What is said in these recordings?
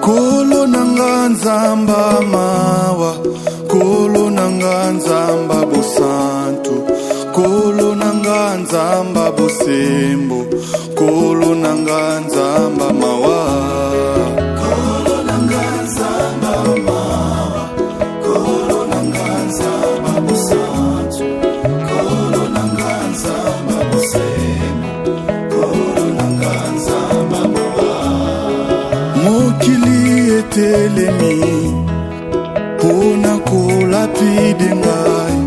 Kulu nanganzamba mawa, kulu nanganzamba busantu, kulu nanganzamba busimbu, kulu nanganzamba mawa. Kulu nanganzamba mawa, kulu nanganzamba busantu, kulu nanganzamba busimbu, kulu nanganzamba mawa. Mokili etelemi pona kolapide ngai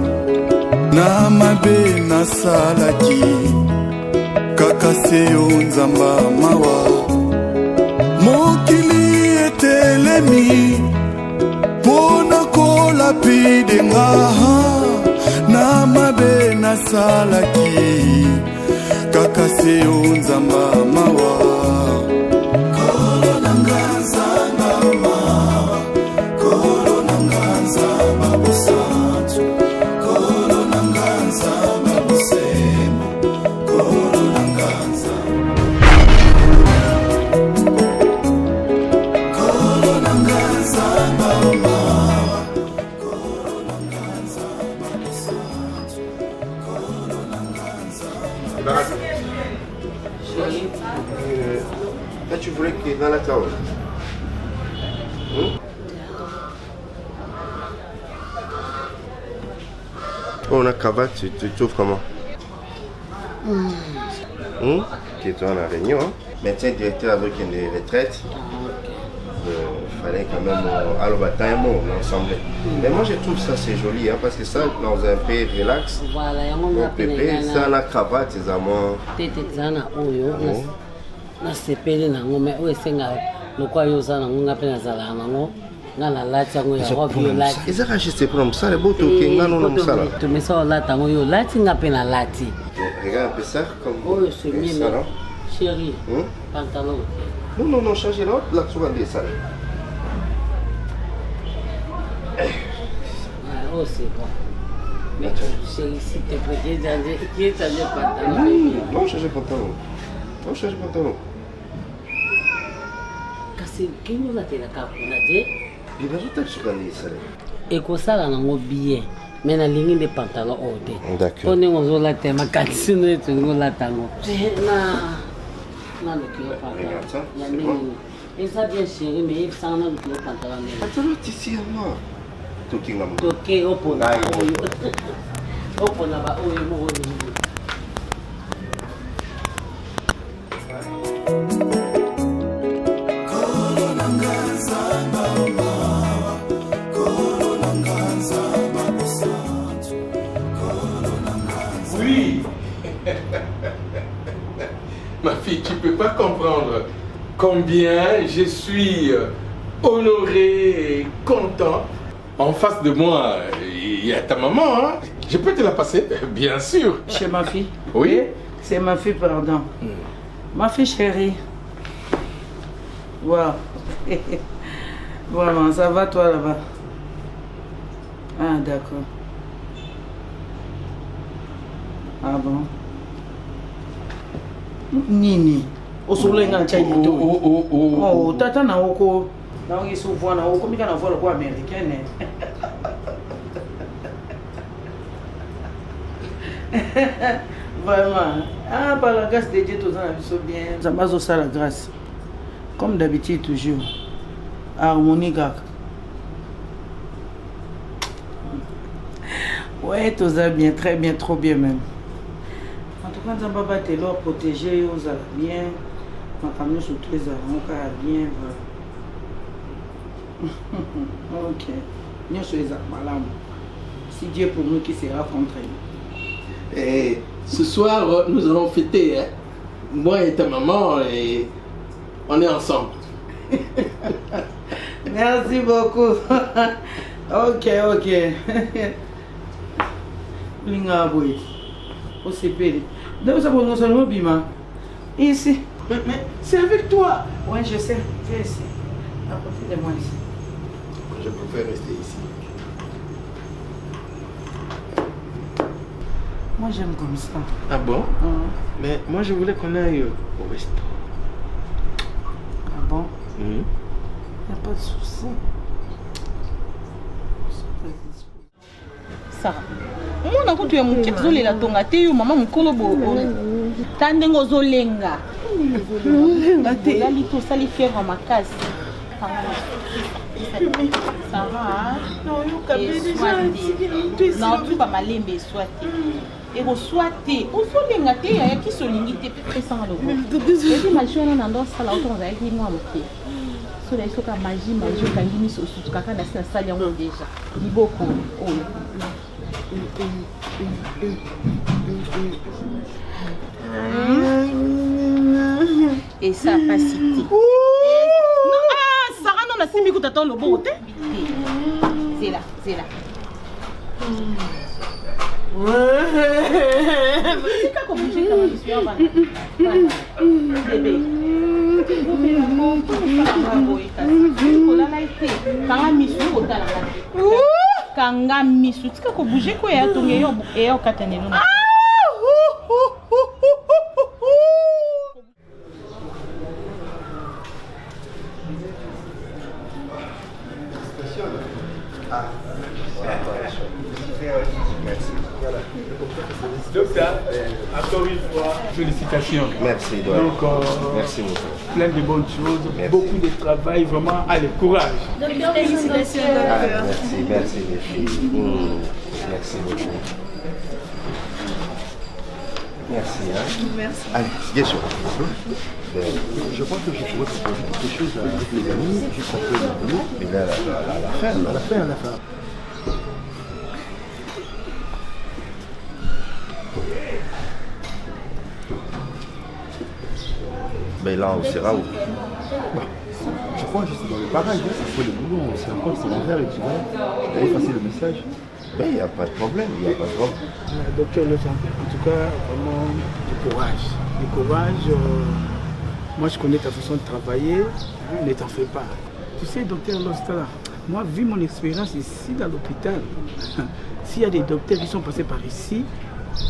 na mabe nasalaki kaka seyo nzamba mawa. Mokili etelemi pona kolapide ngai na mabe nasalaki kaka seyo nzamba mawa. Là, tu voulais qu'il est dans la table. On a cravate, tu trouves comment? Tu es en la réunion, hein? Médecin directeur avec une retraite. Il fallait quand même aller au bataille ensemble. Mais moi je trouve ça c'est joli, hein, parce que ça dans un pays relax. Voilà, on peut ça la cravate, c'est à moi. Na sepele na ngome o esenga lokwa yoza na ngonga pe na zala na ngo ngala lacha ngo ya go bio lacha ezaka juste pour ça le boto ke ngano na musala to me so la tango yo lati nga pe na lati. Regarde un peu ça comme oh c'est bien chérie pantalon non changer l'autre là tu vas dire ça oh c'est bon mais chérie s'il te plaît qui est pantalon non changer pantalon. Non, je ne sais pas. Kasi kinyo la tela kapuna je? Il va tout expliquer ça. Et ko sala na ngo bien. Mais na lingi de pantalon ode. D'accord. On est ngo la tema katsino etu ngo la tango. Na le kilo pantalon. Regarde ça. Ya nini. Et ça bien chérie mais il s'en a le kilo pantalon. Attends, tu ici à moi. Tout qui ngam. Toke opona. Opona ba oyo mo ni. Oui. Ma fille, tu ne peux pas comprendre combien je suis honoré et content. En face de moi, il y a ta maman. Hein? Je peux te la passer? Bien sûr. Chez ma fille? Oui. C'est ma fille, pardon. Ma fille chérie. Waouh. Vraiment, ça va toi là-bas? Ah, d'accord. Ah bon? Nini? Osolenga na chai to. Oh, tata na oko. Na ngi souvent na oko mika na voile kwa américaine. Vraiment. Ah, par la grâce de Dieu, tout ça, nous bien. Ça m'a ça la grâce. Comme d'habitude, toujours. Harmonie, gars. Ouais, tout ça bien, très bien, trop bien même. En tout cas, ça va pas te leur protéger, aux allez bien. Ma famille surtout les mon cas bien. Ok. Nous sommes les malades. Si Dieu pour nous qui sera contre nous. Et ce soir, nous allons fêter. Hein? Moi et ta maman, et on est ensemble. Merci beaucoup. Ok. Linga boy. Au CP. Donc ça nous allons bima. Ici. Mais c'est avec toi. Oui, je sais. Viens ici. À côté de moi ici. Je préfère rester ici. Moi j'aime comme ça. Ah bon? Mais moi je voulais qu'on aille au resto. Ah bon? Il n'y a pas de souci. Sarah, on a continué à monter sur les latons. Tu maman mon colobo. Tandengo zolenga. La lito sali fièvre ma case. Sarah, non, tu vas m'aller soit. Et reçoiter, on se l'a gâté, il y a qui se limite plus sans le goût. Et puis, ma journée, on a dans ça, on a dit, moi, ok. Sur les choses comme magie, quand il mis sur tout cas, on a fait un salon déjà. Il beaucoup. Et ça a pas cité. Non, ah, Sarah, non, on a simi que t'attends le beau. C'est là, c'est là. C'est quand vous bougez comme je suis en bébé. Kanga misu tika ko bouger ko ya tonge yo e yo katanelo. Docteur, encore une fois, félicitations. Merci, Donc, merci beaucoup. Plein de bonnes choses, merci. Beaucoup de travail, vraiment, allez, courage. Félicitations. Merci les filles. Merci beaucoup. Merci. Merci. Allez, bien sûr. Je crois que je pourrais proposer quelque chose avec les amis, juste après le boulot. Mais là, à la fin. Ben là, on sera où? Je crois que c'est dans le pareil, après le boulot, on s'est encore, c'est l'envers et tu vas effacer le message. Ben, il n'y a pas de problème, Docteur Lozan, en tout cas, vraiment, du courage. Du courage, moi je connais ta façon de travailler, ne t'en fais pas. Tu sais, docteur Lozan, moi, vu mon expérience ici dans l'hôpital, s'il y a des docteurs qui sont passés par ici,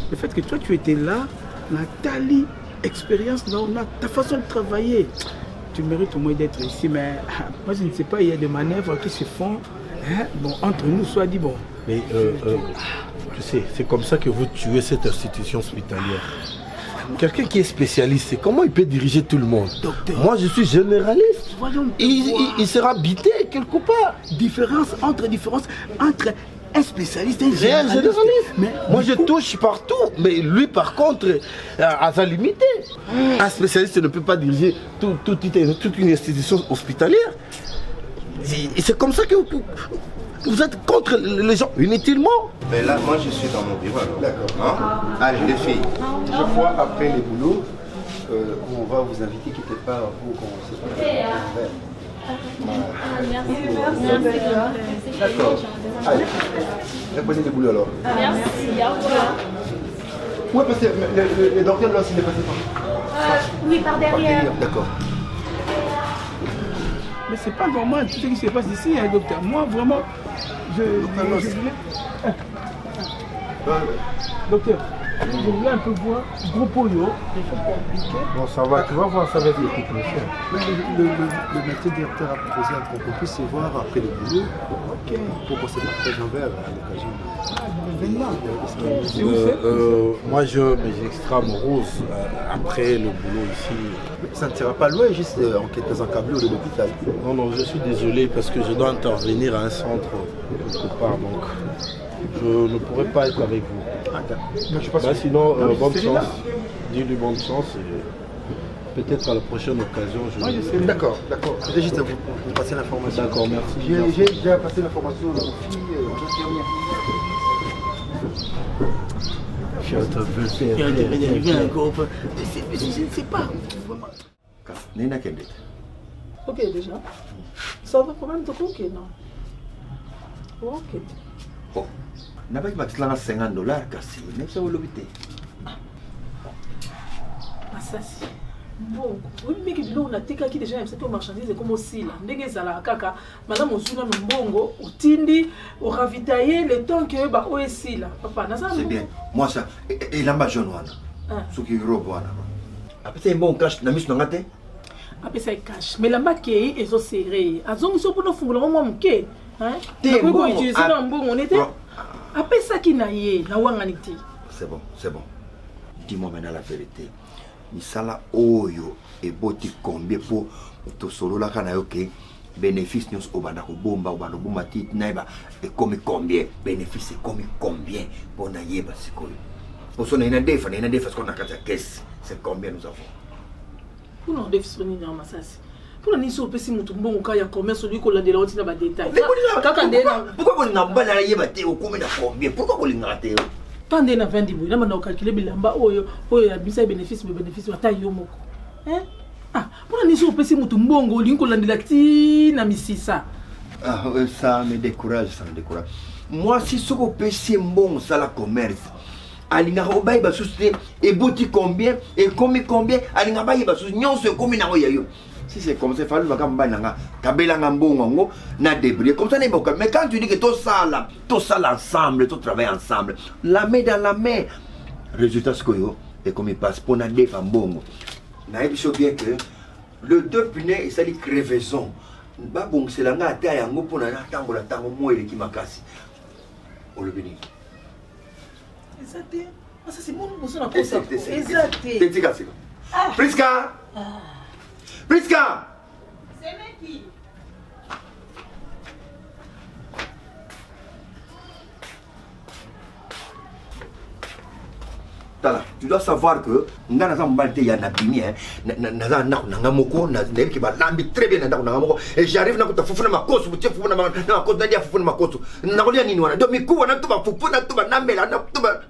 le fait que toi tu étais là, Nathalie, expérience, non, ta façon de travailler, tu mérites au moins d'être ici, mais moi je ne sais pas, il y a des manœuvres qui se font, bon, entre nous, soit dit, bon. Mais tu sais, c'est comme ça que vous tuez cette institution hospitalière. Quelqu'un qui est spécialiste, comment il peut diriger tout le monde? Docteur. Moi, je suis généraliste. Il sera bité quelque part. Différence entre un spécialiste et un généraliste. Mais moi, je touche partout. Mais lui, par contre, à sa limite. Un spécialiste ne peut pas diriger toute une institution hospitalière. Et c'est comme ça que vous êtes contre les gens inutilement. Mais là, moi, je suis dans mon bureau. D'accord. Hein? Allez, les filles. Je crois après les boulots, on va vous inviter quelque part pour qu'on se fasse D'accord. Allez, répondez les boulots alors. Merci, au revoir. Où est passé le docteur là, s'il est passé par Oui, par derrière. D'accord. Mais c'est pas normal tout ce qui se passe ici, hein, docteur. Moi, vraiment, je voulais... Docteur, je voulais un peu voir gros polio, des choses compliquées. Bon, ça va, tu vas voir ça avec les techniciens. Le médecin directeur a proposé qu'on puisse se voir après le boulot pour qu'on se partage un verre à l'occasion de l'événement. Moi, je m'extrame rose après le boulot ici. Ça ne sera pas loin, juste en quelques encablures de l'hôpital. Non, je suis désolé parce que je dois intervenir à un centre quelque part, donc je ne pourrai pas être avec vous. Sinon, bonne chance. Dis-lui bonne chance et peut-être à la prochaine occasion. D'accord. Je vais juste vous passer l'information. D'accord, merci. J'ai déjà passé l'information aux filles. Je ne sais pas. Nina Kendit. Ok, déjà. Ça va quand même te coquer, non? Ok. Oh. Nabaki bakisanga $50 kasi. Nesa ulobite. Masasi. Bon, oui, mais que on a tika qui déjà cette marchandise comme aussi là. Ndenge zala kaka, madame Osuna Mbongo, au tindi, au ravitailler le temps que ba aussi là. Papa, na ça. C'est bien. Moi ça et lamba jaune wana. Ce qui robe wana. Après c'est un bon cash na miss ngate. Après ça cash. Mais lamba ke ezo serré. Azong so pour no fungula mo mke. Hein? T'es bon. bon. Utiliser dans Mbongo on était. Après ça qui na yé, na wanganiti. C'est bon, c'est bon. Dis-moi maintenant la vérité. Misala oyo eboti combien pour to solo la kana yoke bénéfice nous obanda ko bomba tit naiba et comme combien bénéfice comme combien pour na yeba sikoyo pour son ina defa qu'on a kata caisse c'est combien nous avons pour non défi ni na masasi pour ni so pesi mutu mbongo ka ya commerce lui ko la de la otina ba détail kaka ndena pourquoi on na bala yeba te o comme na combien pourquoi on lingate quand on a 20 dibou, on a calculé bilamba oyo ya bisa bénéfice ata yo moko. Hein? Ah, pour ni so pesi mutu mbongo linko landela ti na misisa. Ah, ça me décourage. Moi si soko pesi mbongo ça la commerce. Alinga obaye ba société et boti combien et combien alinga baye ba société nyonso komi na yo. Si c'est comme ça, il faut que na débrouiller. Comme ça, mais quand tu dis que tout ça ensemble, tout travaille ensemble, la main dans la main. Résultat, c'est que comme il passe pour na défendre bongo. Na dit bien que le deux punais, ça dit crevaison. Ba bon, c'est la ngata yango pour na tango la tango moi qui m'a cassé. On le bénit. Exact. Ça c'est mon besoin à cause. Exact. Priska. Priska! C'est qui? Tala, tu dois savoir que nga naza mbalite ya nabimi naza nanga moko na ki ba lambi très bien nanga moko et j'arrive na ko tafufuna makoso butie fufuna makoso ndia fufuna makoso na ko lia nini wana do mikuwa na tuba fufuna tuba nambela na tuba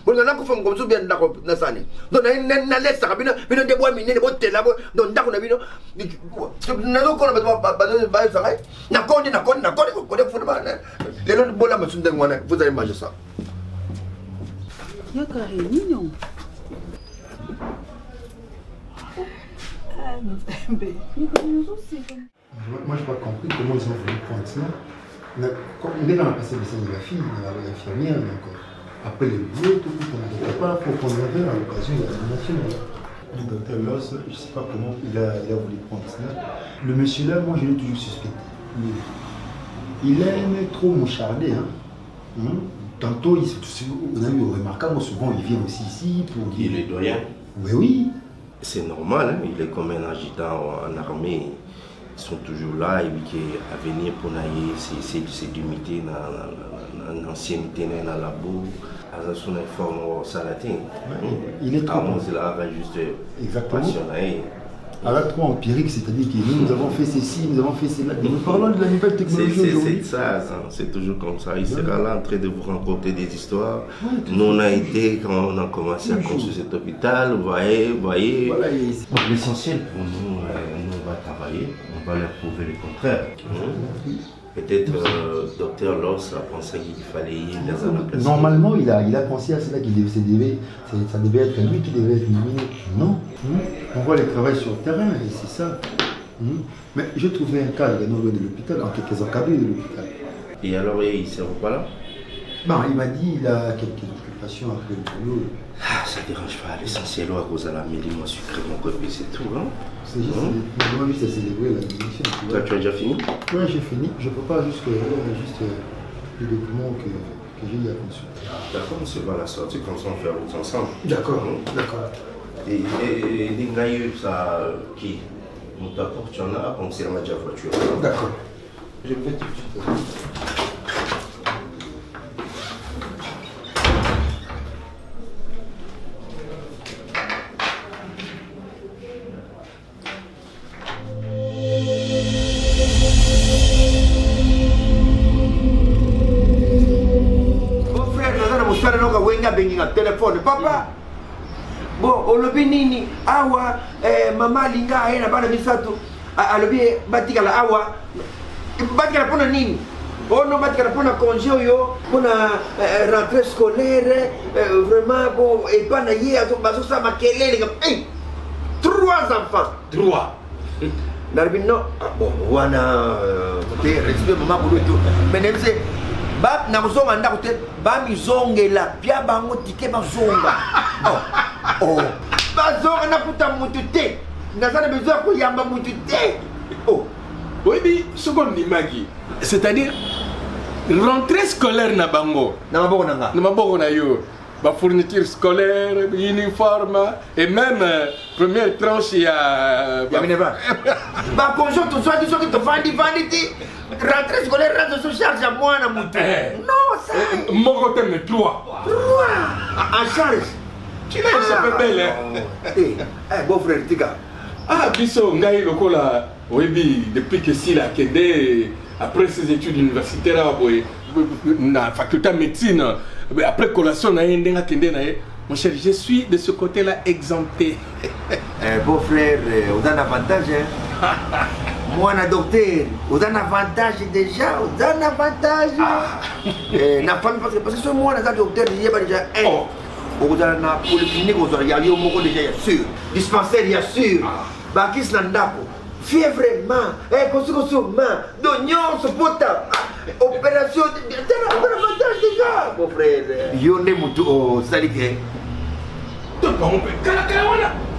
bona na ko fam ngomzo bien ndako na sane do na lesa kabina bino de bois minene botela bo do ndako na bino na do ko na ba sa na konde ko de fufuna ba lelo bola masunda ngwana vous allez manger ça. Il y a une réunion. Moi, je n'ai pas compris comment ils ont voulu prendre ça. On est dans la passé de la fille, la infirmière, donc après le boulot, tout on n'était pas pour qu'on avait à l'occasion de l'animation. Le docteur Loss, je ne sais pas comment il a voulu prendre ça. Le monsieur là, moi je l'ai toujours suspecté. Il aime trop moucharder. Tantôt, on a eu remarquable, souvent il vient aussi ici pour dire. Il est doyen. Oui. C'est normal, hein? Il est comme un adjudant en armée. Ils sont toujours là, et puis à venir pour naïe, c'est d'imiter dans l'ancienneté, dans la boue, à son forme salatin. Il est trop. Juste exactement. Passionné. Alors trop empirique, c'est-à-dire que nous avons fait ceci, nous avons fait cela. Nous parlons de la nouvelle technologie aujourd'hui. C'est ça, c'est toujours comme ça. Il sera là en train de vous raconter des histoires. Nous on a été, quand on a commencé à construire cet hôpital, vous voyez. Voilà, l'essentiel pour nous, on va travailler, on va leur prouver le contraire. Peut-être docteur Loss a pensé qu'il fallait y mettre à la place. Normalement, il a pensé à cela, ça devait être lui qui devait être éliminé. Non. On voit le travail sur le terrain et c'est ça. Mais je trouvais un cas de l'hôpital, en quelques encablés de l'hôpital. Et alors, il ne sert pas là? Bon, il m'a dit qu'il a quelques occupations après le boulot. Ah, ça ne dérange pas. L'essentiel, à cause de la mélodie, moi, sucré, mon copie, c'est tout. Hein? C'est juste à célébrer la démission. Toi, tu as déjà fini? Oui, j'ai fini. Je ne peux pas juste les documents que j'ai eu à consulter. D'accord, on se va à la sortie, comme ça on fait la route ensemble. D'accord, d'accord. Et les gailleux, ça, qui nous t'apporte, tu en as, donc c'est la voiture. D'accord. Je vais tout de suite. téléphone papa bon olobi nini awa mama linga aena bana misato alobi batikala awa batikala pona nini ono batikala pona congé oyo pona rentrée scolaire vraiment bon et bana ye bazo sa makelele enfants. 3. Narbi non. Ah bon, wana respect maman pour tout. Mais nem c'est ba na mosonga ndako te ba mizongela pia bango tike bazonga. Oh. Bazonga na kuta mutu te. Nazana besoin ko yamba mutu te. Oh. Oui, seconde Magi. C'est-à-dire rentrée scolaire na bango. Na maboko nanga. Na maboko na yo. Ma fourniture scolaire, uniforme et même première tranche il y a. Bah bonjour tout ça qui sont qui te vendent rentrée scolaire reste sous charge à moi na mutu. Non ça. Mon côté mais 3. 3 en charge. Tu l'as échappé belle hein. Eh beau frère Tika. Ah biso ngai lokola oui depuis que si la kende après ses études universitaires na faculté de médecine après collation na ndenga kende na mon cher je suis de ce côté là exempté. Beau frère vous avez un avantage hein. Moi na docteur vous avez un avantage déjà vous avez un avantage. Na femme parce que ce moi na docteur déjà un. Vous avez na polyclinique vous avez yo moko déjà sûr dispensaire il y a sûr. Bakis na ndako fièvrement consommation d'oignons potable opération avantage déjà mon frère yo ne mutu o salike tout on peut kala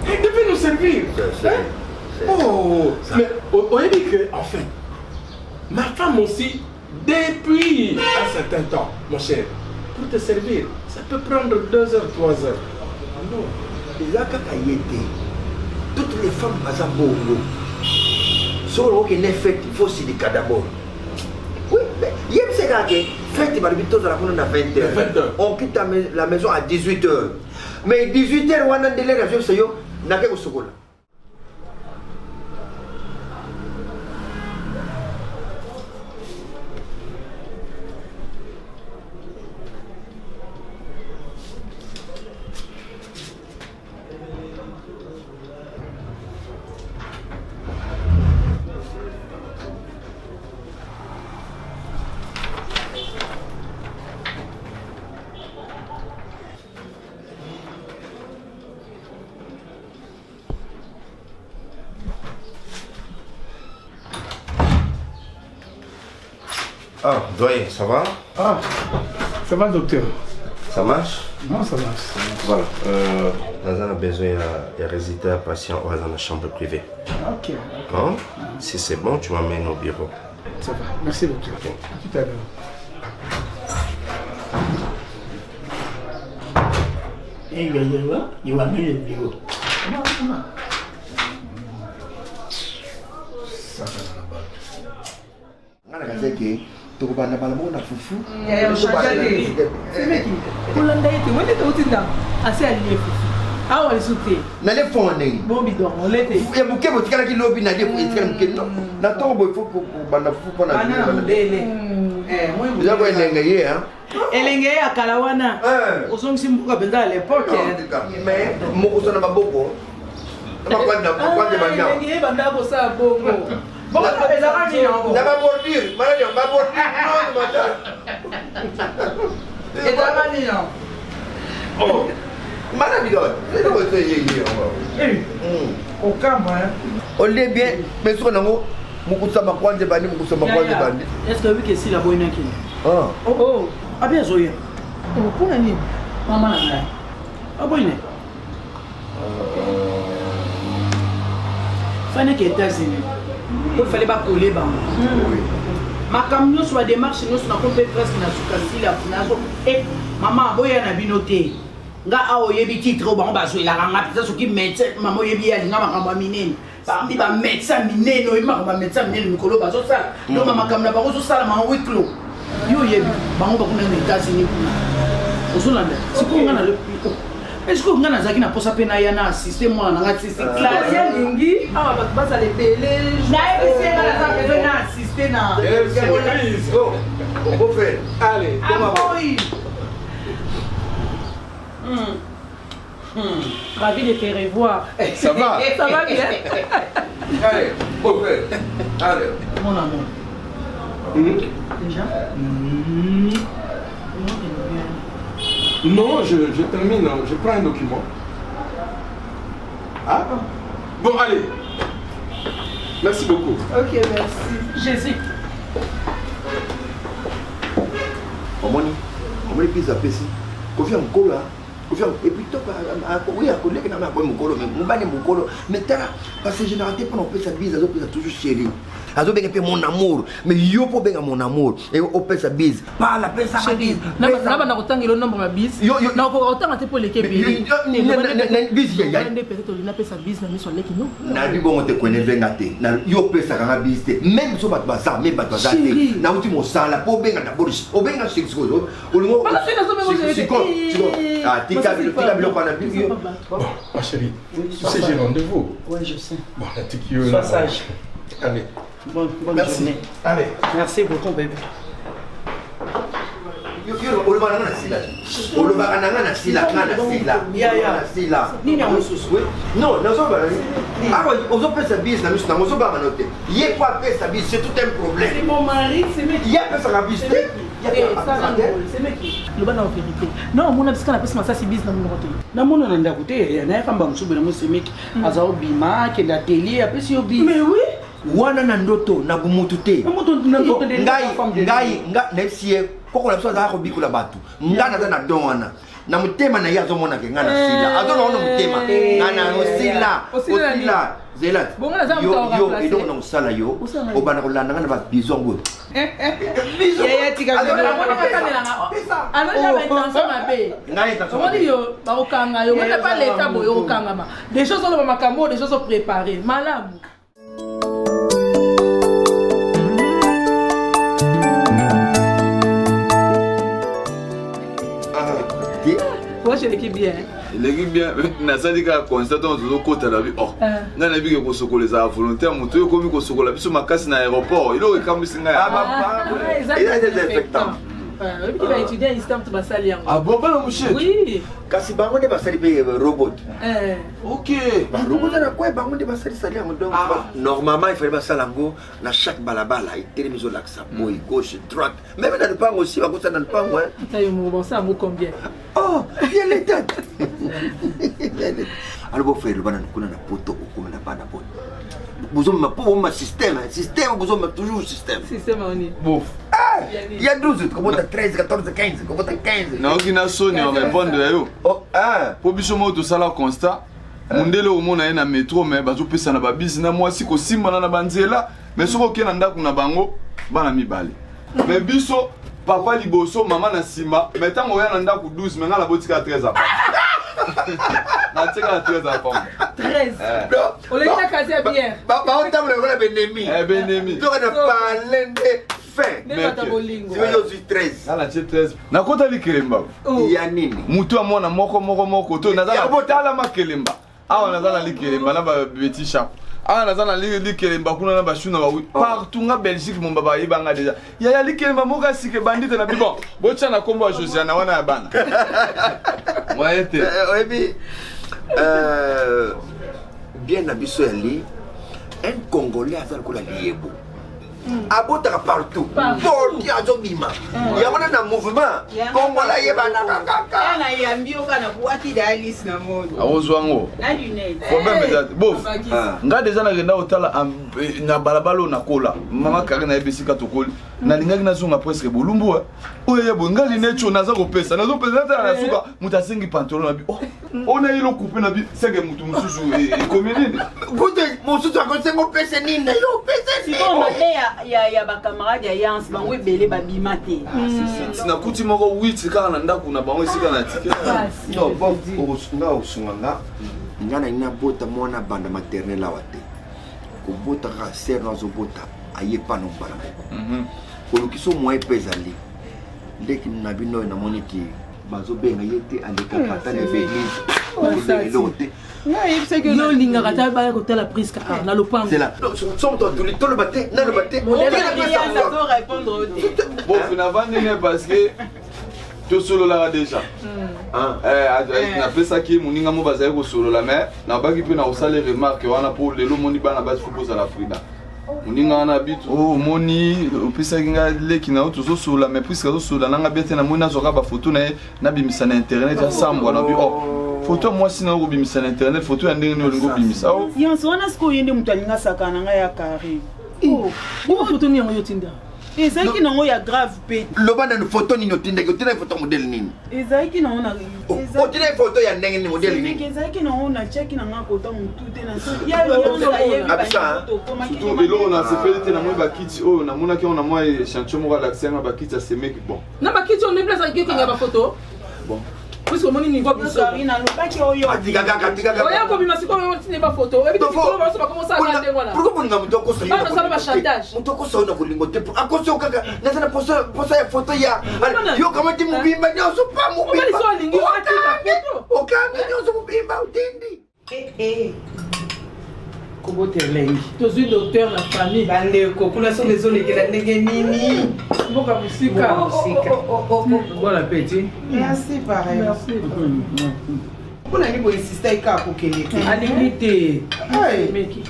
il devait nous servir. Oh mais on dit que en fait ma femme aussi depuis un certain temps mon cher pour te servir ça peut prendre 2 heures 3 heures. Non déjà kakayete toutes les femmes passent à Bongo. Solo qui n'est fait, il faut s'y dire d'abord. Oui, mais il y a ces gars qui font des barbitos à la fin de 20h. On quitte la maison à 18h. Mais 18h, on a un délai de c'est yo, n'a qu'à au là. Ah, doyen, ça va? Ah, ça va docteur? Ça marche? Non, ça marche. Voilà, nous avons besoin de résider un patient dans la chambre privée. Ok. Hein? Si c'est bon, tu m'amènes au bureau. Ça va, merci docteur. Okay. À tout à l'heure. Et il va amener le bureau. Ça va là-bas. Tokobanda balamo na fufu. Ya changé. C'est mec. Kolanda ete wende totinda. Assez allié fufu. Ah wali souté. Na le fondé. Bon bidon, on l'était. Ya buke botikala ki lobi na le ko etikala muke no. Na tombo il faut ko banda fufu pona. Bana mbele. Moi vous avez un engagé hein. Elenge ya kalawana. Osongisi mbuka benza à l'époque. Mais moko sona maboko. Na kwanda banda. Elenge banda ko sa bongo. Bon, d'abord bordir, malade, on va bordir, non, madame. Et d'abord, oh, madame, c'est quoi ce yéyé? Au camp, hein. On l'est bien, mais sur nous, Mukusa Makwande Bandi, Mukusa Makwande Bandi. Est-ce que oui, que si la bonne qui? Ah, oh, ah bien, Zoya. Oh, pour un nid, maman, ah bonne. Fallait qu'il était États-Unis. Il fallait pas coller bas. Ma camion soit démarche nous na ko presque na sukasi la nazo et maman boya na binoté nga awo yebi titre ba ba so la nga pisa soki médecin maman yebi ya nga makambo minene parmi ba médecin minene o makambo médecin minene mikolo ba so sala no maman kamna ba so sala ma huis clos yo yebi bango ba kuna na États-Unis kuna osolanda siko nga na le est-ce que vous avez un poste à na système moi na ngati c'est clair ya lingi ah ba ça les belé na c'est na besoin na assister na beau frère allez ravi de te revoir. Ça va? Ça va bien? Allez, beau frère, allez. Mon amour. Déjà? Non, je termine, je prends un document. Ah, Bon, allez. Merci beaucoup. Ok, merci. Jésus. Omoni pizza pesi. Confia mkolo hein. Confia et puis toi oui à collègue na ma mkolo mais mbani mkolo mais tala parce que généralement pour on peut sa bise azo toujours chérie. Azo benga pe mon amour mais yo po benga mon amour et on peut sa bise. Pas la pesa ma bise. Na na kotanga le nombre ma bise. Na ko kotanga te pour l'équipe. Bise ya. Na peut-être na pesa bise na miso leki no. Na bi bon te connaît venga te. Na yo pesa ka bise te. Même so bat baza même bat baza te. Na uti mo sala po benga na boris. O benga six go. O lingo. Ah, tika bilo kwa na bibi. Bon, ma chérie, tu sais, j'ai rendez-vous. Oui, je sais. Bon, la tiki. Sois sage. Allez. Bonne journée. Allez. Merci beaucoup, bébé. Non, c'est tout un problème. C'est mon mari, c'est mec. Il y a personne à visiter. C'est mec. Le ban en vérité. Non, mon abscon a passé ma sasi bis na mon côté. Na mon on anda côté, na kamba msubu na c'est mec. Azao bima ke la télé après si obi. Mais oui. Wana na ndoto na bumutu te. Ngai nefsie koko na soza ko bikula batu. Ngana za na donwana. Na mutema na yazo mona ke ngana sila. Adona ono mutema. Ngana osila. Zelat. Yo ido na usala yo. Obana ko landa ngana ba bizongo. Yaya tika ana jamais intention mabe. Comment dire yo ba okanga yo meta pas l'état boyo okanga ma. Des choses on va makambo, des choses préparées. Malamu. Moi je l'équipe bien. L'équipe bien, nasali ka constate on zo kota la vie. Oh. Na na bi ke ko sokoleza volontaire moto yo komi ko sokola biso makasi na aéroport. Il aurait kamisi nga. Il a des infectants. Il va étudier instant tu vas salir. Ah bon bana mouche. Oui. Kasi bango de basali pe robot. OK. Robot na quoi bango de basali salir donc normalement il fallait basala ngo na chaque balabala il télévision l'axe boy gauche droite. Même dans le pango aussi va ça dans le pango hein. Ça y mo bon ça mo combien. Oh, bien les têtes. Alors vous faites le banane kuna na poto comme na bana poto. Vous avez ma système, vous avez toujours système. Système on est. Bouf. Il y a 12, comment t'as 13, 14, 15, comment t'as 15. Non, qui n'a sonné on répond de yo. Oh, ah. Pour biso mo to sala constat. Mundele o mona na métro mais bazo pesa na ba bis na moi si ko simba na banzela, mais soko ke na ndako na bango bana mibale. Mais biso papa liboso maman na simba, mais tant oya na ndako 12 mais ngala botika 13 apa. Na tika 13 apa. 13. On l'a casé bien. Ba on table le benemi. Benemi. Tu vas parler de fin. Je suis 13. Là, tu es 13. Na kota li kelemba. Il y a nini. Mutu amona moko to nazala botala makelemba. Ah nazala li kelemba na ba beti chap. Ah nazala li kelemba kuna na ba shuna ba partout nga Belgique mon baba yebanga déjà. Ya li kelemba moka sike bandite na bibon. Bocha na kombo Josiana wana ya bana. Moyete. Oyebi bien na biso ya li un Congolais azal ko la liebo. Abotaka partout. Pour qui a zobima. Il y a un mouvement. Congo la yebana kaka. Ana yambio kana kuati dalis na modo. Awozwango. Na lunette. Problème ezat. Bof. Nga déjà na renda otala na balabalo na kola. Mama Karina ebisika tokoli. Na lingaki na zonga presque bolumbu. Oye yebo nga linecho naza kopesa. Nazo pesa na suka mutasengi pantalon na bi. Oh. On a ilo couper na bi senge mutu mususu komi nini? Gote mususu akosengo pesa nini na yo pesa si bon ya ba camarade ya Yance bango ebele ba bimate. Sina kuti moko 8 kaka na ndako na bango esika na tike. Non bon nga osunganga ngana ina bota mwana banda maternelle awate. Ko bota ka ser na zo bota ayepa no bala moko. Ko lukiso moye pezali. Ndeki na bino na moniki bazo benga yete aleka kata ne bénise. Yo linga kata ba ko tala prise ka na le pan. C'est là. Somme toi tout le baté, na le baté. On va répondre au thé. Bon finalement parce que to solo la déjà. Na pesa ki muninga mo bazaye ko solo la mais na baki pe na osale remarque wana pour le moni bana ba suppose la Frida. Muninga na bitu moni opesa kinga leki na to solo la mais puisque to solo na nga bete na mona zoka ba photo na bimisa na internet ya sambwa na bi oh photo moi sina obimisa na internet photo ya ndenge ni olingo bimisa o yanso wana siko yende mutu alinga sakana nga ya kari Comment photo ni yango yotinda? ezalaki nango ya grave pe loba na photo nini otindaki otina photo modele nini ezalaki nango na otina photo ya ndenge ni modele nini ezalaki nango na cheki nanga kota mutu te na surtout eloko na sepeli te na moi bakiti oyo namonaki yango na moi échantillon moko alakisanga bakiti ya semeki bon na bakiti on place avec quelqu'un ya photo bon parce que moni niveau biso na lobaki oyo oya ko bima siko yo tine ba photo ebi to ko ba so ba commencer à aller voilà pourquoi nga muto ko so ba na ba chantage muto ko so na kulingo te akoso kaka na sana posa ya photo ya yo kama ti mubimba nyoso pa mubimba so alingi photo okanga nyoso mubimba utindi kobotelengi tozwi docteur la famille bandeko kuna so lezolekela ndenge nini mboka musika bon appétit merci pareil mpona libo insista eka kokende te alingi te meki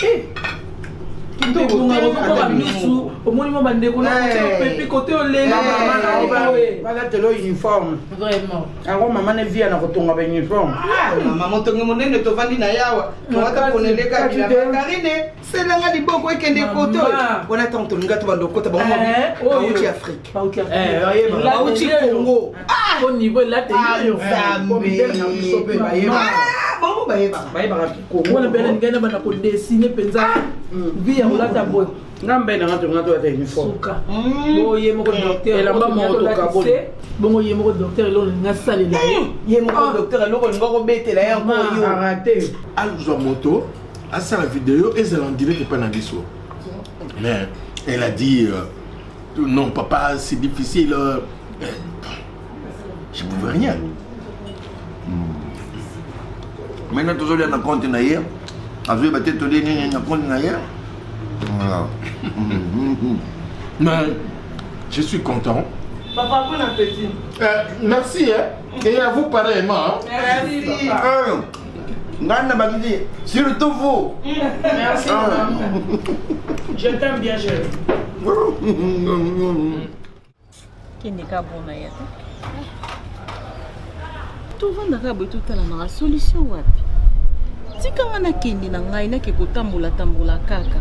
misu omoni mo bandeko napepi kote olengi balatelo uniforme vraiment yango mama ne via na kotonga bauniforme mama motongi monene tovandi na yawa tongata poneleka bila karine selanga liboko ekende kote mpona ntango tolinga to bandokota bango bauti afrique bauti congo au niveau labango bayebaka kongo na mbele ngai na banda kodesine mpenza vi ya kolata boye nga mbe nanga tonga toyata uniforme ye moko docteur elamba motokaboye bongo ye moko docteur eloko linga salela ye moko docteur eloko linga kobetela yango yo arate azwa moto asala vidéo ezala en direct epai na biso mais elle a dit non papa c'est difficile je ne pouvais rien maintenant toujours na compte na hier azwe ba tete de nini na compte na hier mais je suis content. Papa, bon appétit. Merci et à vous pareillement. Merci. Ngana bagidi, surtout vous. Merci. Je t'aime bien, chérie. Kendeka bona ya. Tovandaka boye totalanaka solution wapi tikanga nakende na ngai nake kotambola kaka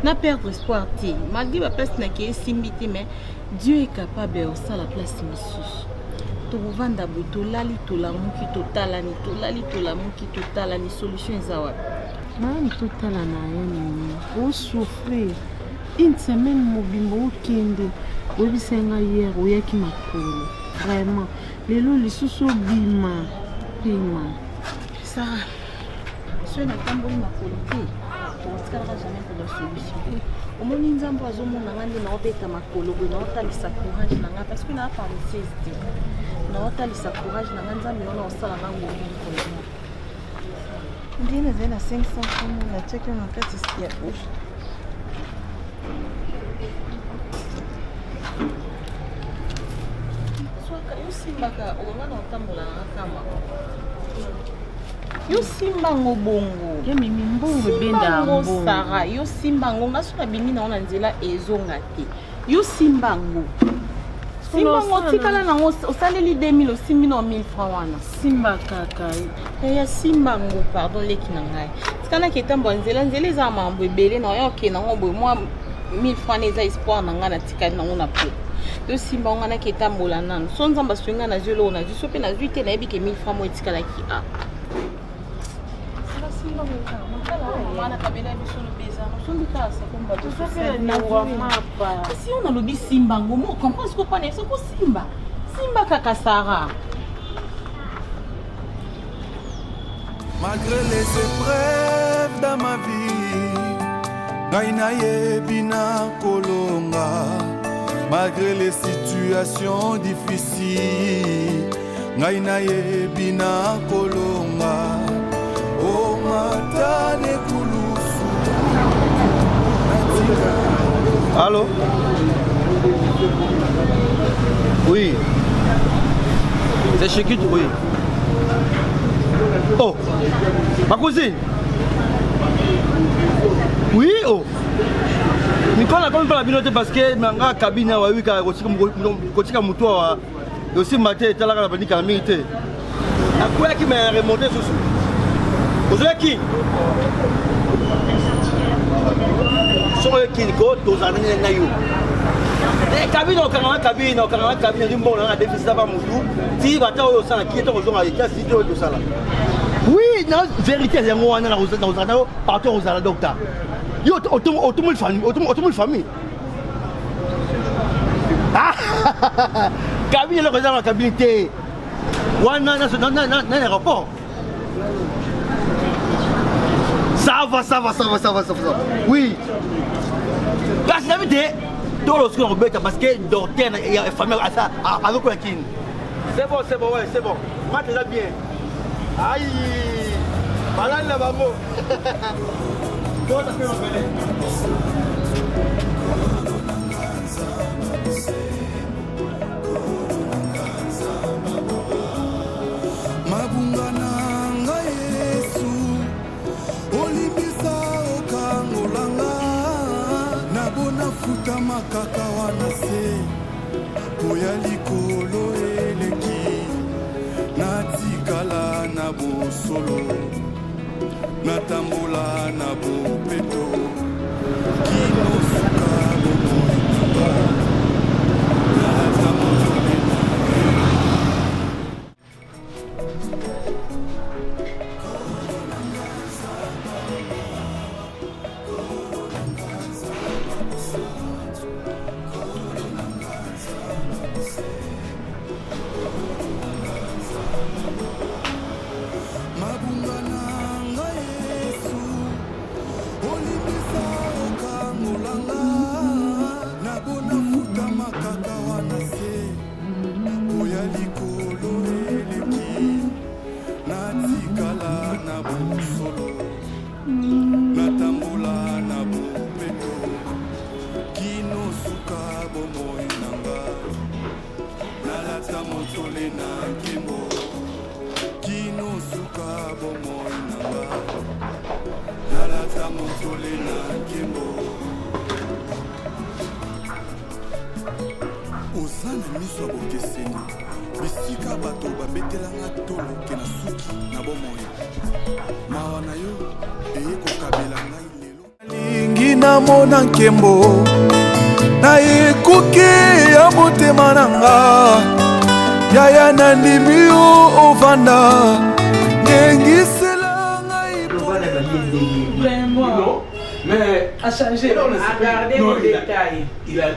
na perdre espoir te malgré baplace nake esimbi te mais Dieu est capable ya osala place misusu tokovanda boye tolali tolamuki totalani solution eza wapi nani totala na yo nini osouffrir une semaine mobimba okende oyebisa ngai hier oyaki makolo vraiment lelo lisusu obima Sarah soki natamboli makolo te tokotikalaka jamais mpo basolution omoni nzambe azomona nga nde naobeta makolo boye naotalisa courage na nga parce que naa parenthèse te naotalisa courage na nga nzambe wana osala nga ngoli mokolo ndie nazali na 500 komo natiaki na kati ya bouche yosimbaka okonga na otambola na kama yosimbango bongo ememi mbongo ebenda mbongo Sara yosimbango nga so nabimi nango na nzela ezonga te yosimbango simbango tikala nango osaleli 2000 osimbi na 1000 francs wana simba kaka ya simbango pardon leki na ngai tikanaki etambola nzela eza na mambo ebele na oya okende nango boye mwa 1000 francs eza espoir na ngai natikali nango na po yosimba ngo naki etambola nano so nzambe aswi ngai nazwi eloko nazwi so mpe nazwi te nayebi ke 1000 francs mo etikalaki a si on alobi simbango mo comprend ce qu'on est soko simba kaka Sarah. Malgré les épreuves dans ma vie ngai nayebi na kolonga malgré les situations difficiles ngai nayebi na kolonga o matane kulusu. Allô? Oui. C'est chez qui tu oui? Oh, ma cousine. Oui, oh. Nicolas comme pas la binote parce que manga cabine wa wika kotika mutoa aussi maté talaka la bani kamite. nakweyaki me remonte susu ozoyaki soko yokini ko tozala ndenge na yo kabine okanganga kabine ndi mbongo nanga defisita ba mutu ti bata oyo osala kie to kozonga ekasi te oyo tosala oui na vérité yango wana nakozala nayo partout ozala docteur yo otomoli famille kabine eloko eza na kabine te wana na aéroport ça va oui kasi nabi te tolosuki na kobeta parce que docteur ya famille azokoya kini c'est bon mate eza bien ai balani na bango mabunga na ngai Yesu olimbisa okangolanga nabona futa makaka wana se poya likolo eleki natikala na bosolo natambola na bopeto kinosuka bomoinanga namona nkembo na ekoke ya motema nanga yaya nandimi yo ovanda ngengisela ngai non mais a changé a gardé vos détails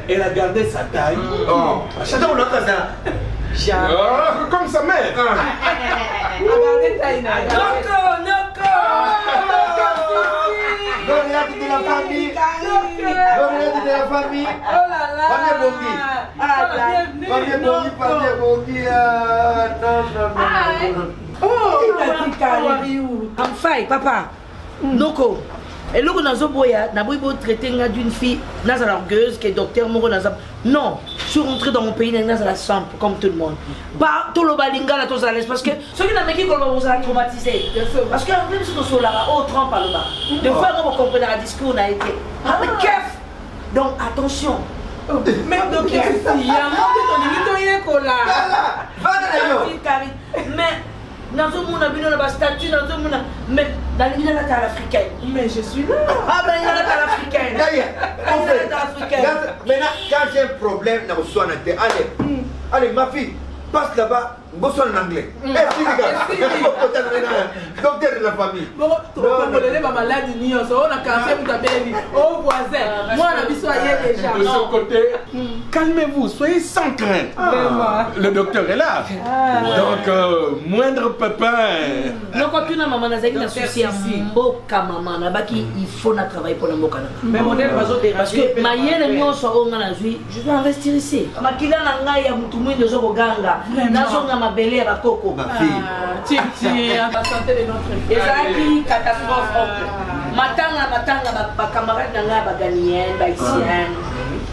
elle a gardé sa taille comme sa mère a gardé taille L'oriente de la famille. L'oriente de la famille. Oh là là. Famille Bongi. Non. Enfin, papa. Noko. Et là, on a traité d'une fille orgueuse qui est docteur Moro Nazab. Non, je suis rentré dans mon pays dans simple, comme tout le monde. Pas tout le balinga là, tous à l'aise. Parce que ceux qui n'ont pas qui vous a traumatisé. Parce que même si nous sommes là, au trempe par là. Des fois, on comprend le discours, on a été. Donc, attention. Mais donc, il y a un monde mais dans ce monde, on a un statut, dans ce monde, mais dans le milieu africain. Mais je suis là. Ah, ben il y a la africaine. Maintenant, quand j'ai un problème, allez, ma fille, passe là-bas, bosse en anglais. Docteur de la famille. Bon, tu peux ma maladie, on a cassé pour ta belle. Oh, voisin, moi, on a vu déjà. De ce côté, calmez-vous, soyez sans crainte. Le docteur est là. Donc, moindre pépin. Non, quand tu as maman, il y a un souci à maman, il faut travailler pour le moka. Mais mon élève va se parce que ma yenne, je dois investir ici. Ma kila n'a ya mutumui de Zoganga. Nazonga ma belle à Coco. Ma fille. Titi, la santé de notre fille. Et ça qui catastrophe. Matanga, ma camarade n'a pas gagné, haïtienne,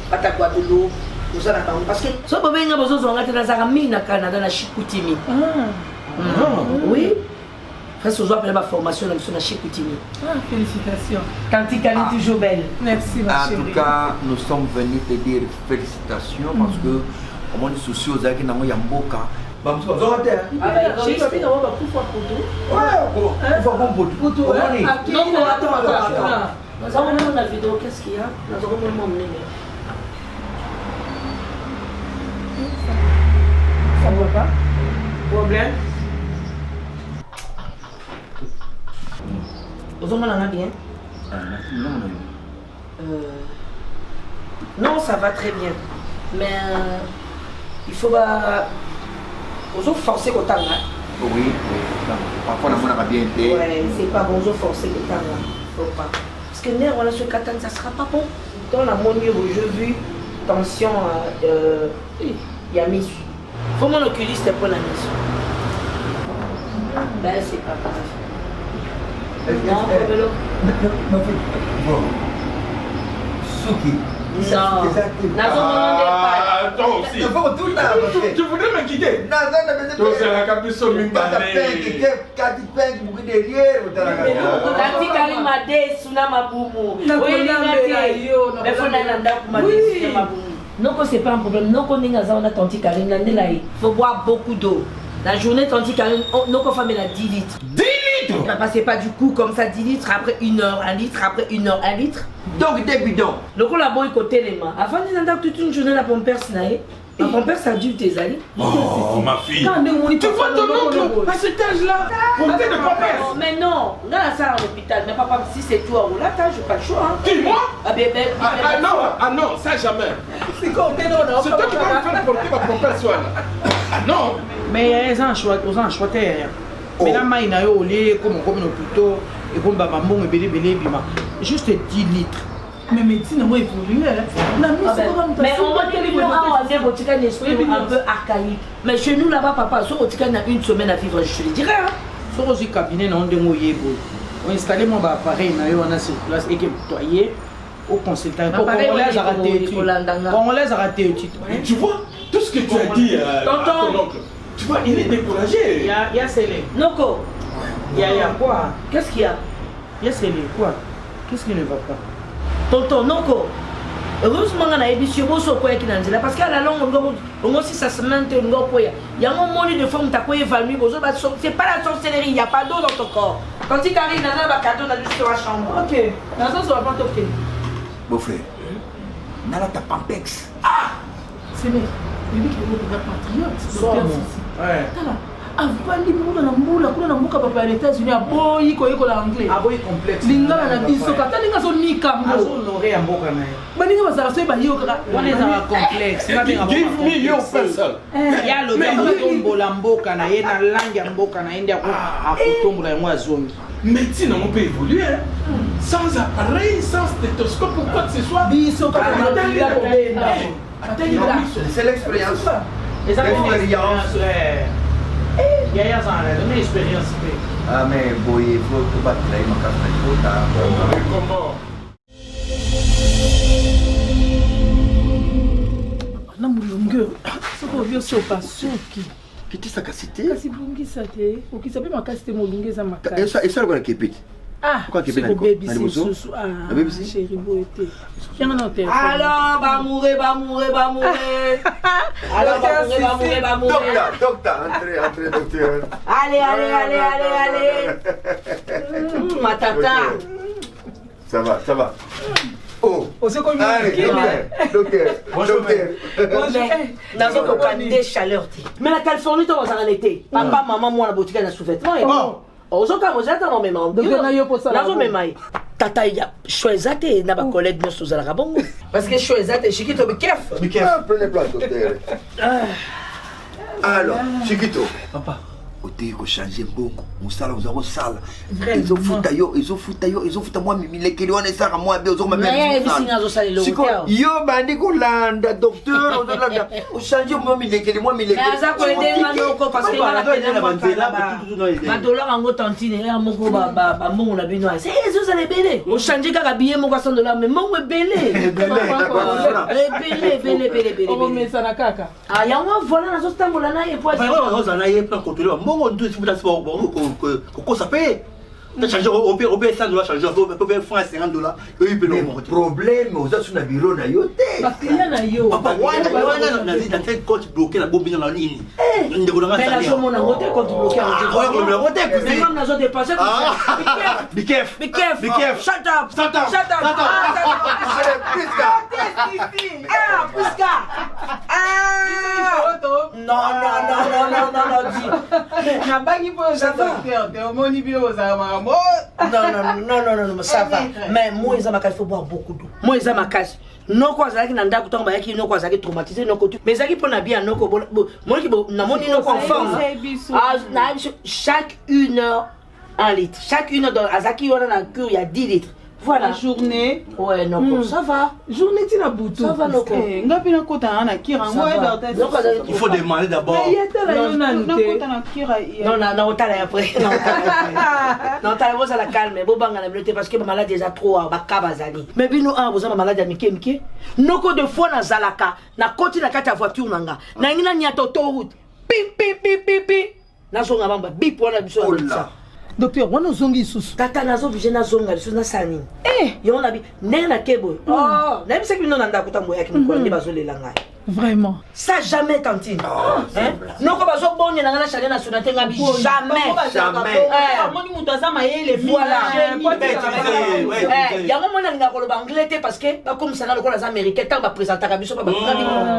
Pataguadoulou. Parce que ce que vous avez besoin de faire, Canada, la Chicoutimi. Oui. Parce que vous avez ma formation dans la Chicoutimi. Félicitations. Tanti toujours belle. Merci, ma chérie. En tout cas, nous sommes venus te dire félicitations parce que, comme on est souci aux gens qui n'ont pas la vidéo, qu'est-ce qu'il y a? Ça ne va pas? Problème? Vous en avez bien? Non, ça va très bien. Mais il faut vous forcer au temps. Oui, parfois on a bien été. Ouais, c'est pas bon, vous forcer au temps. Faut pas. Parce que nerf, on a ce katan, ça sera pas bon. Dans la monnaie, j'ai vu tension, il y a mis. Faut mon oculiste pour la mise. Ben, c'est pas grave. Non, bon. Suki. Non. Toi aussi. Tu voudrais me quitter? Tu seras la capuche au non, c'est pas un problème. Non, on a Tanti Karine. Il faut boire beaucoup d'eau. La journée, Tanti Karine, nos femmes, elle a 10 litres. 10 litres? C'est pas du coup comme ça, 10 litres, après 1 heure, 1 litre, après 1 heure, 1 litre. Donc, des bidons. Donc, on a beau côté les mains. Avant de toute une journée, la pompère, la pompère, ça dure tes années. Oh, ma fille. Tu vois ton oncle à cet âge-là? Porter de pompère. Mais non, on a ça à l'hôpital. Mais papa, si c'est toi ou là, j'ai pas le choix. Qui, moi? Ah non, ça jamais. C'est toi qui vas me faire porter ma pompère, soit là. Non. Mais ils ont un choix, mais là, il y a au lait, comme plutôt, et comme maman, juste 10 litres. Mais médecine, moi, évolué. Mais on va dire un esprit un peu archaïque. Mais chez nous, là-bas, papa, si on a une semaine à vivre, je te le dirais. Sur le cabinet, on a installé mon appareil, on a sur place, et nettoyé au consultant. On les a ratés. Tu vois, tout ce que tu as dit à ton oncle, tu vois, il est découragé. Il y a scellé. Noko. Il y a quoi? Qu'est-ce qu'il y a? Il y a scellé quoi? Qu'est-ce qui ne va pas? Tonton Noko. Heureusement, on a émission parce qu'à la longue, on aussi ça se maintient. Il y a un moment de forme, tu as évanoui. C'est pas la sorcellerie, il n'y a pas d'eau dans ton corps. Quand tu arrives dans un cadeau, on a juste la chambre. Ok, dans ça, ça va pas toquer. Beau frère, Nala ta pampex. Ah! C'est vrai, lui qui est patriote. Ouais. avandi muna na mbula kuna na mboka papa ya États-Unis aboyi koyekola anglais aboyi complexe lingala na biso kata linga zo nika azonore ya mboka na ye baninga bazala so bayo kaka wana ezala complexe give me your person ya lo tombola mboka na ye na langue ya mboka na ye ndi akotombola yango azongi médecine on peut évoluer sans appareil sans stéthoscope ou quoi que ce soit biso kaka c'est l'expérience l'expérience il y a une expérience. Ah mais boy, il faut que battre là, il m'a cassé comment? Na mulungu. Soko vio so pasuki. Kiti sakasite? Kasi bungisa te. Okisabe makasite mulungu za makasi. Esa kwa kipiti. Ah, quoi qui est bien baby susu ah chérie boité yana na téléphone alors va mourir alors va mourir docteur entrez docteur allez ma tata ça va oh c'est comme docteur nazo ko kande chaleur mais la Californie to en été papa maman moi na boutique na sous-vêtements et ozoka mozata no mema nazo mema tata ya choisate na ba collègue nos sous la bongo parce que choisate Chiquito bikef prenez place docteur alors Chiquito papa ote ko changer beaucoup musala uzako sala ezofuta yo moi milekeli wana esaka moi be ozoko siko yo bandi kolanda docteur ozolanda o changer moi milekeli naza ko edenga noko parce que na tena ba dollar ngo tantine ya moko ba mbongo na bino c'est eso ça les belé o changer kaka billet moko $100 mais mbongo belé belé o mesa na kaka ah yango voilà nazo tambola na ye po na ye plan contrôler mbongo ndu sibuta sibo ko sape Tu changes au pire 100 $, changer au pire francs 50 $. Eux ils peuvent le problème aux autres sur le bureau na yo té. Ba client na yo. Papa wana na compte bloqué la bombe dans la ligne. Ndeko na mais la jomo na ngote compte bloqué en ah ouais comme le ngote mais comme na zo dépasser be careful shut up non ça va mais moi ils il faut boire beaucoup d'eau moi ils ma casse non quoi ça qui nanda kutonga ba yaki non quoi ça qui traumatisé non tout mais ça qui pona bien non ko moi qui na moni non conforme chaque 1 heure 1 litre chaque 1 heure dans azaki on a cure il y a 10 litres. Voilà. La journée. Ouais, non, ça va. Journée, tu n'as boutou. Ça va, non. Il faut demander d'abord. Non, après. Non, t'as la la calme. Parce que ma maladie est trop à Bakabazani. Mais bien, nous, vous avez maladie à Mike. Non, de fois, na Zalaka, na côté de la voiture, nanga. Na ina ni autoroute. Pim. Na zonga bamba, bip, wana biso. Docteur, on a zongi sous. Tata nazo bije na zonga biso na sani. Yo na bi na kebo. Oh, na bi sekbi non nda kutambo yaki mko ndi bazolela ngai. Vraiment. Ça jamais tantine. Hein? Non ko bazo bonye na ngana chalet national tenga bi jamais. Moni mutu azama yele voilà. Ya mo na ngakolo ba anglais parce que ba comme ça na lokolo américain tant ba présenter ka biso ba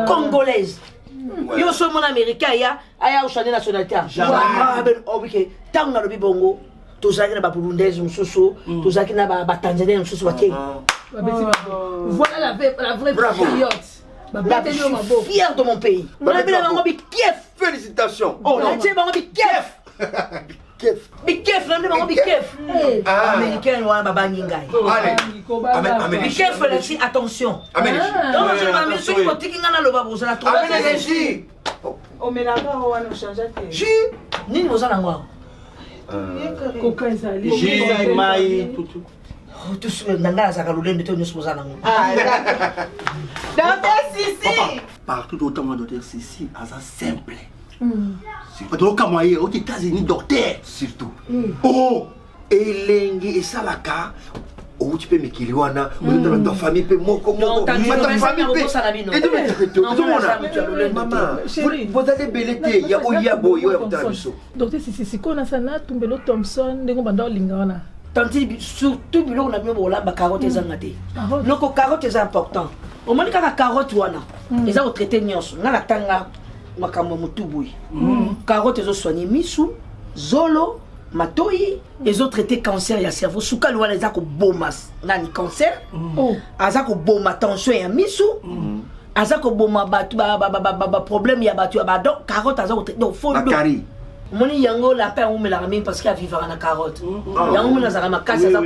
congolaise. Yo so mon américain aya ushane nationalité. Ah ben obike tant na lobi bongo tozaki na ba burundaise mususu tozaki na ba tanzanien mususu ba kei. Voilà la vraie patriote. Fier de mon pays. On a bien un Kiev. Félicitations. Oh, on a bien un Kiev. Kiev, on a bien un Kiev. Américain, on a baba ningai. Allez. Kiev, là-dessus, attention. Non, je vais m'amuser sur le côté qui n'a pas le bas pour la trouver. Allez. On met la barre, on va nous changer. Ji, ni nous allons voir. Ji, mai, tout. Tout ce que nous avons fait, nous avons partout autant de docteur Sissi, c'est simple. Donc, comme aux États-Unis, docteur, surtout. Oh, Elengi et Salaka. Oh, tu peux me kill wana, dans ta famille peut moko moko. Ta famille peut. Et tu maman, vous allez belleter, il y a Oyabo, il y a Otarabiso. Docteur Sissi, qu'on a sana, Tumbelo Thompson, de Gobanda Lingana. Tanti surtout bilo na mio bola ba carotte ezangate. Loko carotte est important. Au moins kaka carotte wana. Eza au traité nyonso. Na tanga makambo mutubui. Carotte ezo soigner misu, zolo, matoi, ezo traité cancer ya cerveau. Suka wana eza ko bomas. Nani cancer? Aza ko boma tension ya misu. Aza ko boma batu ba problème ya batu ba donc carotte aza ko traité donc faut Moni yango la paix ou me la ramène parce qu'il a vivre na carotte. Yango na zara makasi aza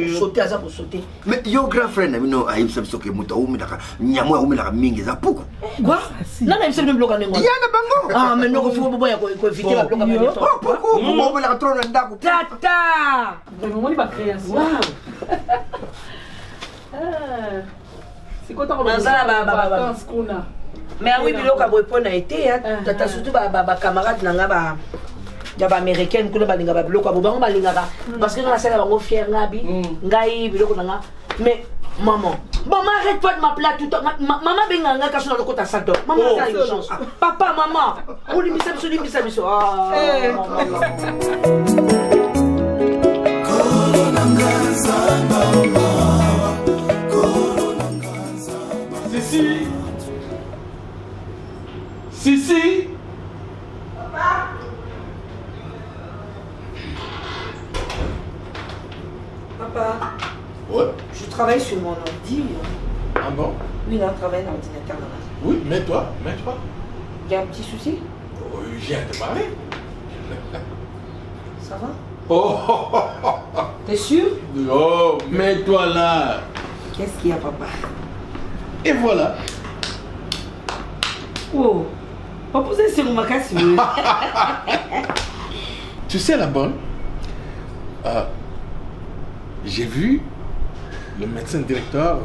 pour sauter. Mais yo grand frère na bino ayib sabiso ke muta ou me la nyamo ou me la mingi za puku. Quoi? Non na imse bloc na ngo. Ya na bango. Ah mais non faut bobo ya ko éviter la bloc na temps. Oh puku, mo me la trop na ndako. Tata. Vraiment ni ba création. C'est quoi ta vacances qu'on a? Mais oui, biloko a boypona été tata surtout ba camarade nanga ba ya ba américaine kule balinga ba biloko abo bango balingaka parce que na sala bango fier ngabi ngai biloko nanga mais maman bon m'arrête pas de m'appeler tout le temps maman benganga kaso na lokota sa dor maman ça une chance papa maman on lui misa biso ah Sissi. Papa. Papa. Ouais. Je travaille sur mon ordi. Ah bon? Oui, là, on travaille dans l'ordinateur là-bas. Oui, mets-toi. Il y a un petit souci? Oh, j'ai hâte de parler. Ça va? Oh. T'es sûr? Oh, mets-toi là. Qu'est-ce qu'il y a, papa? Et voilà. Oh. Papa, vous êtes sur ma casse. Tu sais, la bonne, j'ai vu le médecin directeur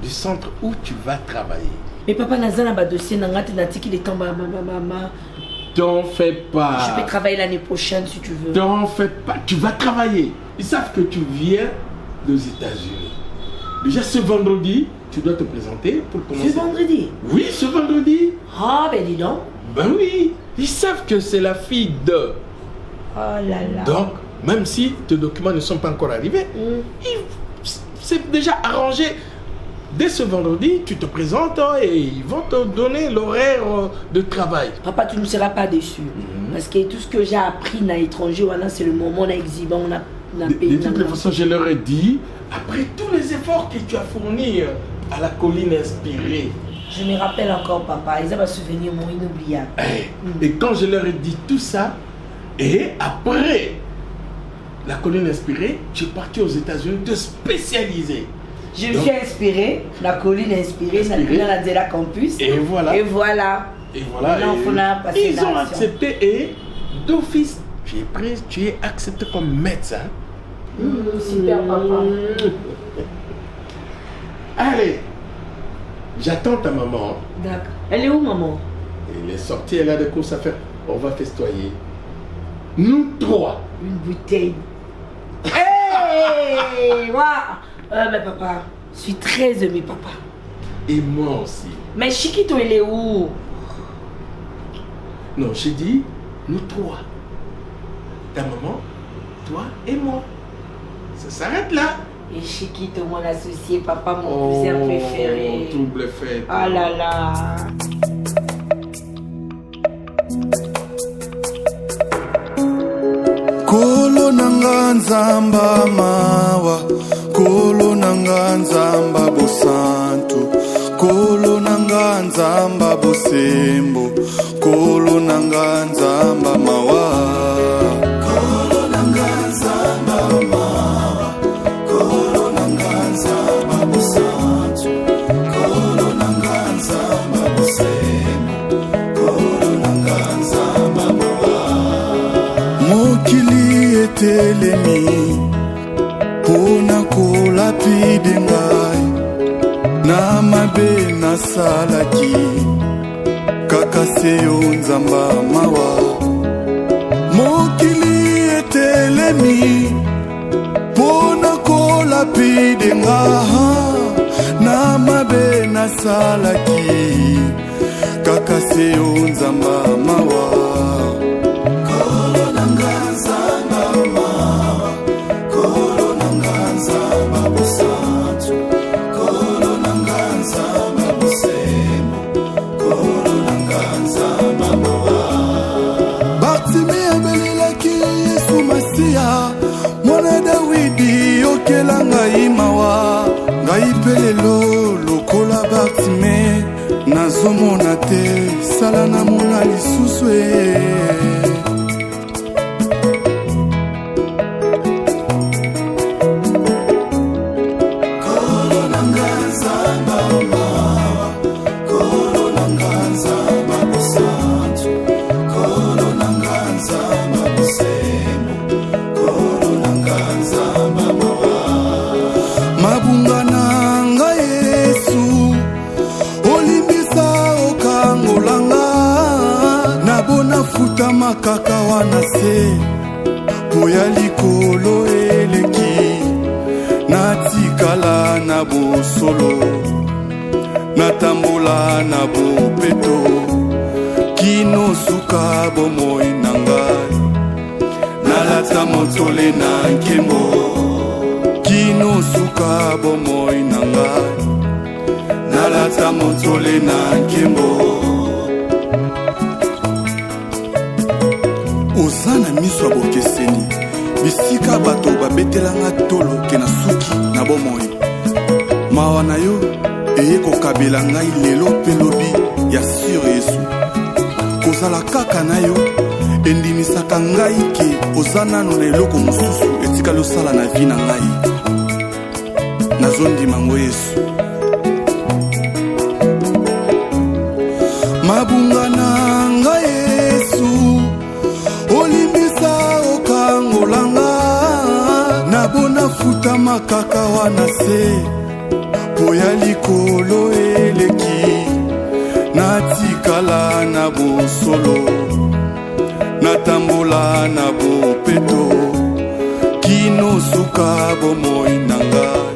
du centre où tu vas travailler. Mais papa, Nazana, dossier, Nangati, Natiki, les temps, T'en fais pas. Je peux travailler l'année prochaine si tu veux. T'en fais pas. Tu vas travailler. Ils savent que tu viens des États-Unis. Déjà ce vendredi, tu dois te présenter pour commencer. Ce vendredi? Oui, ce vendredi. Ah, ben dis donc. Ben oui. Ils savent que c'est la fille de. Oh là là. Donc, même si tes documents ne sont pas encore arrivés, c'est déjà arrangé. Dès ce vendredi, tu te présentes et ils vont te donner l'horaire de travail. Papa, tu ne seras pas déçu. Parce que tout ce que j'ai appris dans l'étranger, c'est le moment d'exhiber, on a payé. De toutes les façons, je leur ai dit, après tous les efforts que tu as fournis à la colline inspirée. Je me rappelle encore, papa, ils ont un souvenir inoubliable. Et quand je leur ai dit tout ça, et après la colline inspirée, tu es parti aux États-Unis te spécialiser. Je me suis inspiré, la colline inspirée, dans la Zela Campus. Et voilà. Et voilà. Et voilà. Ils ont accepté et d'office, tu es prise, tu es accepté comme médecin. Super, papa. Allez, j'attends ta maman. D'accord. Elle est où, maman? Elle est sortie, elle a des courses à faire. On va festoyer. Nous trois. Une bouteille. Hey! Mais papa, je suis très aimé, papa. Et moi aussi. Mais Chiquito, il est où? Non, j'ai dit, nous trois. Ta maman, toi et moi. Ça s'arrête là. Et Chiquito, mon associé, papa, mon cousin préféré. Double fête. Ah là là. Kolo nanga nzamba mawa, kolo nanga nzamba bosantu, kolo nanga nzamba bosembo, kolo nanga nzamba mawa. Kolo nanga nzamba mawa, kolo nanga nzamba bosantu, kolo nanga nzamba bosembo, kolo nanga nzamba mawa. Mokili etelemi pona kolapide ngai na mabe nasalaki kaka seyo nzamba mawa. Mokili etelemi pona kolapide ngai na mabe nasalaki kaka seyo nzamba mawa. Mwana Dawidi okela ngai mawa, ngai pelelo lokola Bartime nazomona te, sala namona lisusu Kolo nanga nzamba mawa, kolo nanga nzamba bosantu, kolo nanga nzamba bosembo, mabunga na ngai Yesu olimbisa okangolanga, nabona futa makaka wana se po ya likolo eleki, natikala na bosolo natambola na bopeto kino suka bomoi na ngai, nalata motole na nkembo kino suka bomoi na ngai, nalata motole na nkembo. Oza na miso ya bokeseni bisika bato babetelanga tolo ke na suki na bomoi, mawa na yo eye kokabela ngai lelo mpe lobi ya sure Yesu. Kozala kaka na yo endimisaka ngai ke oza nano na eloko mosusu etikali osala na vi na ngai. Nazondima ngo Yesu. Mabunga na ngai Yesu olimbisa okangolanga, nabona futa makaka wana se po ya likolo eleki, natikala na bosolo natambola na bopeto kino suka bomoi na ngai